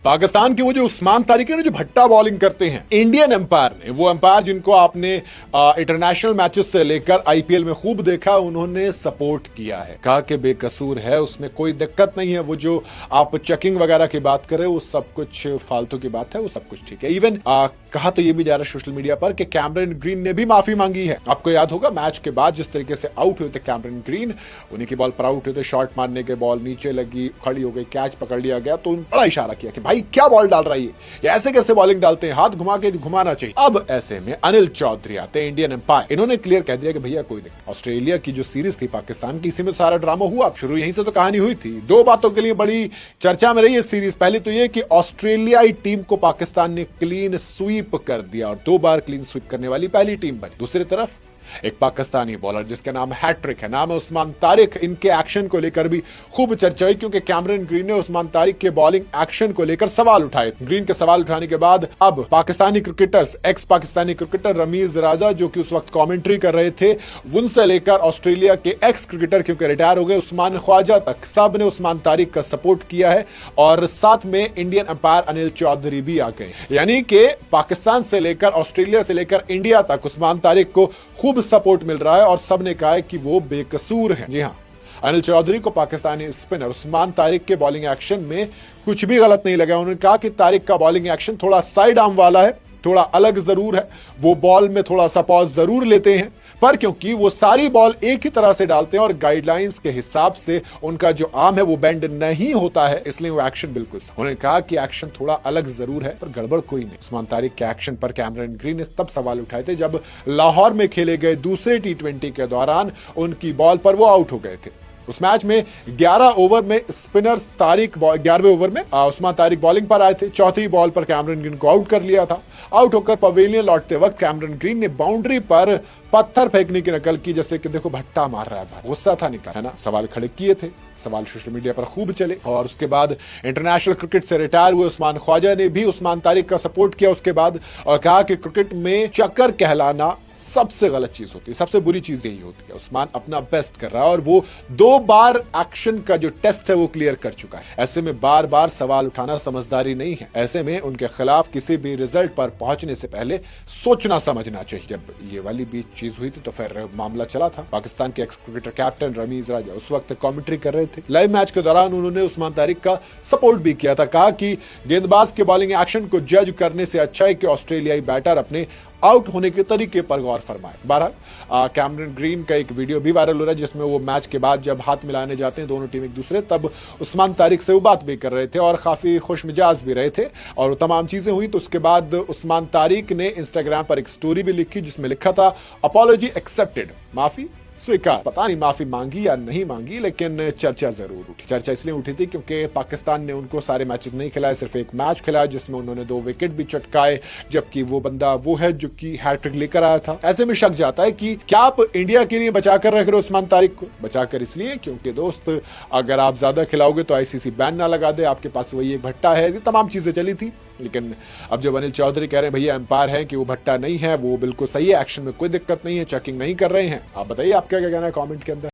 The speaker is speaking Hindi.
पाकिस्तान के वो जो उस्मान तारिक है ना, जो भट्टा बॉलिंग करते हैं, इंडियन एम्पायर ने, वो एम्पायर जिनको आपने इंटरनेशनल मैचेस से लेकर आईपीएल में खूब देखा, उन्होंने सपोर्ट किया है, कहा कि बेकसूर है, उसमें कोई दिक्कत नहीं है। वो जो आप चेकिंग वगैरह की बात कर रहे हो, वो सब कुछ फालतू की बात है, वो सब कुछ ठीक है। इवन कहा तो ये भी जा रहा है सोशल मीडिया पर कि कैमरन ग्रीन ने भी माफी मांगी है। आपको याद होगा मैच के बाद जिस तरीके से आउट हुए थे कैमरन ग्रीन, उन्हीं की बॉल पर आउट हुए थे, शॉट मारने के बॉल नीचे लगी, खड़ी हो गई, कैच पकड़ लिया गया, तो बड़ा इशारा किया कि भाई क्या बॉल डाल रही है, ये ऐसे कैसे बॉलिंग डालते हैं, हाथ घुमा के घुमाना चाहिए। अब ऐसे में अनिल चौधरी आते हैं, इंडियन एम्पायर, इन्होंने क्लियर कह दिया कि भैया कोई नहीं, ऑस्ट्रेलिया की जो सीरीज थी पाकिस्तान की, इसी में सारा ड्रामा हुआ, शुरू यहीं से तो कहानी हुई थी। दो बातों के लिए बड़ी चर्चा में रही है सीरीज। पहली तो ये कि ऑस्ट्रेलियाई टीम को पाकिस्तान ने क्लीन स्वीप कर दिया और 2 बार क्लीन स्वीप करने वाली पहली टीम बनी। दूसरी तरफ एक पाकिस्तानी बॉलर जिसका नाम हैट्रिक है, नाम है उस्मान तारिक, इनके एक्शन को लेकर भी खूब चर्चा हुई, क्योंकि कैमरन ग्रीन ने उस्मान तारिक के बॉलिंग एक्शन को लेकर सवाल उठाए। ग्रीन के सवाल उठाने के बाद अब Pakistani cricketers, ex Pakistani cricketer Ramiz Raja, जो कि उस वक्त कमेंट्री कर रहे थे, उनसे लेकर ऑस्ट्रेलिया के एक्स क्रिकेटर क्योंकि रिटायर हो गए, उस्मान ख्वाजा तक, सब ने उस्मान तारिक का सपोर्ट किया है। और साथ में इंडियन अंपायर अनिल चौधरी भी आ गए, यानी कि पाकिस्तान से लेकर, ऑस्ट्रेलिया से लेकर इंडिया तक उस्मान तारिक को खूब सपोर्ट मिल रहा है और सबने कहा है कि वो बेकसूर है। जी हां, अनिल चौधरी को पाकिस्तानी स्पिनर उस्मान तारिक के बॉलिंग एक्शन में कुछ भी गलत नहीं लगा। उन्होंने कहा कि तारिक का बॉलिंग एक्शन थोड़ा साइड आर्म वाला है, थोड़ा अलग जरूर है, वो बॉल में थोड़ा सा पॉज जरूर लेते हैं, पर क्योंकि वो सारी बॉल एक ही तरह से डालते हैं और गाइडलाइंस के हिसाब से उनका जो आर्म है वो बेंड नहीं होता है, इसलिए वो एक्शन बिल्कुल। उन्होंने कहा कि एक्शन थोड़ा अलग जरूर है पर गड़बड़ कोई नहीं। उस्मान तारिक के एक्शन पर कैमरन ग्रीन ने तब सवाल उठाए थे जब लाहौर में खेले गए दूसरे टी20 के दौरान उनकी बॉल पर वो आउट हो गए थे। उस मैच में 11 ओवर में स्पिनर्स तारिक, 11वें ओवर में उस्मान तारिक बॉलिंग पर आए थे, चौथी बॉल पर कैमरन ग्रीन को आउट कर लिया था। आउट होकर पवेलियन लौटते वक्त कैमरन ग्रीन ने बाउंड्री पर पत्थर फेंकने की नकल की, जैसे कि देखो भट्टा मार रहा है, गुस्सा था निकाल, है ना, सवाल खड़े किए थे, सवाल सोशल मीडिया पर खूब चले। और उसके बाद इंटरनेशनल क्रिकेट से रिटायर हुए उस्मान ख्वाजा ने भी उस्मान तारिक का सपोर्ट किया उसके बाद, और कहा कि क्रिकेट में चक्कर कहलाना सबसे गलत चीज होती है, सबसे बुरी चीज यही होती है। उस्मान अपना बेस्ट कर रहा है और वो 2 बार एक्शन का जो टेस्ट है वो क्लियर कर चुका है। ऐसे में बार बार सवाल उठाना समझदारी नहीं है। ऐसे में उनके खिलाफ किसी भी रिजल्ट पर पहुंचने से पहले सोचना समझना चाहिए। जब ये वाली भी चीज हुई थी तो फिर मामला चला था। पाकिस्तान के एक्स क्रिकेटर कैप्टन रमीज राजा उस वक्त कमेंट्री कर रहे थे। लाइव मैच के दौरान उन्होंने उस्मान तारिक का सपोर्ट भी किया था, कहा कि गेंदबाज के बॉलिंग एक्शन को जज करने से अच्छा है कि ऑस्ट्रेलियाई बैटर अपने आउट होने के तरीके पर गौर फरमाए। बहरहाल कैमरन ग्रीन का एक वीडियो भी वायरल हो रहा है जिसमें वो मैच के बाद जब हाथ मिलाने जाते हैं दोनों टीम एक दूसरे, तब उस्मान तारिक से वो बात भी कर रहे थे और काफी खुश मिजाज भी रहे थे। और वो तमाम चीजें हुई तो उसके बाद उस्मान तारिक ने इंस्टाग्राम पर एक स्टोरी भी लिखी जिसमें लिखा था, अपॉलॉजी एक्सेप्टेड, माफी स्वीकार। पता नहीं माफी मांगी या नहीं मांगी, लेकिन चर्चा जरूर उठी। चर्चा इसलिए उठी थी क्योंकि पाकिस्तान ने उनको सारे मैचेस नहीं खिलाए, सिर्फ एक मैच खिलाया जिसमें उन्होंने 2 विकेट भी चटकाए, जबकि वो बंदा वो है जो कि हैट्रिक लेकर आया था। ऐसे में शक जाता है कि क्या आप इंडिया के लिए बचाकर रख रहे हो उस्मान तारिक को? बचाकर इसलिए क्योंकि दोस्त, अगर आप ज्यादा खिलाओगे तो आईसीसी बैन ना लगा दे, आपके पास वही एक भट्टा है, तमाम चीजें चली थी। लेकिन अब जब अनिल चौधरी कह रहे हैं भैया एम्पायर है कि वो भट्टा नहीं है, वो बिल्कुल सही है, एक्शन में कोई दिक्कत नहीं है, चेकिंग नहीं कर रहे हैं, आप बताइए आप क्या कहना है कमेंट के अंदर।